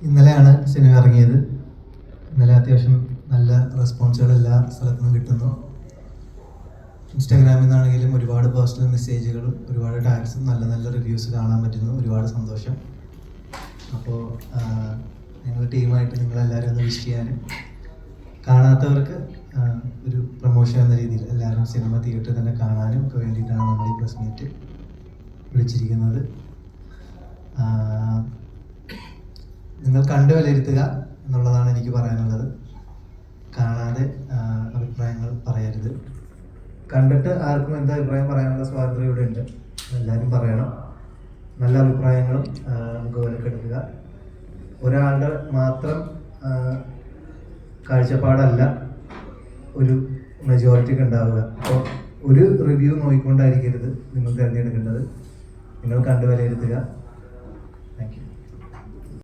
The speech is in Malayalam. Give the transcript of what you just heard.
ഇന്നലെയാണ് സിനിമ ഇറങ്ങിയത്. ഇന്നലെ അത്യാവശ്യം നല്ല റെസ്പോൺസുകൾ എല്ലാ സ്ഥലത്തുനിന്നും കിട്ടുന്നു. ഇൻസ്റ്റാഗ്രാമിൽ നിന്നാണെങ്കിലും ഒരുപാട് പേഴ്സണൽ മെസ്സേജുകളും ഒരുപാട് ടാഗ്സും നല്ല നല്ല റിവ്യൂസ് കാണാൻ പറ്റുന്നു. ഒരുപാട് സന്തോഷം. അപ്പോൾ ഞങ്ങൾ ടീമായിട്ട് നിങ്ങളെല്ലാവരും ഒന്ന് വിഷ് ചെയ്യാനും കാണാത്തവർക്ക് ഒരു പ്രൊമോഷൻ എന്ന രീതിയിൽ എല്ലാവരും സിനിമ തിയേറ്ററിൽ തന്നെ കാണാനും ഒക്കെ വേണ്ടിയിട്ടാണ് നമ്മൾ ഈ പ്രസ് മീറ്റ് വിളിച്ചിരിക്കുന്നത്. നിങ്ങൾ കണ്ടു വിലയിരുത്തുക എന്നുള്ളതാണ് എനിക്ക് പറയാനുള്ളത്. കാണാതെ അഭിപ്രായങ്ങൾ പറയരുത്. കണ്ടിട്ട് ആർക്കും എന്താ അഭിപ്രായം പറയാനുള്ള സ്വാതന്ത്ര്യം ഇവിടെ ഉണ്ട്. എല്ലാവരും പറയണം. നല്ല അഭിപ്രായങ്ങളും നമുക്ക് വിലക്കെടുക്കുക. ഒരാളുടെ മാത്രം കാഴ്ചപ്പാടല്ല ഒരു മെജോറിറ്റിക്ക് ഉണ്ടാവുക. അപ്പോൾ ഒരു റിവ്യൂ നോക്കിക്കൊണ്ടായിരിക്കരുത് നിങ്ങൾ തിരഞ്ഞെടുക്കേണ്ടത്. നിങ്ങൾ കണ്ടു വിലയിരുത്തുക.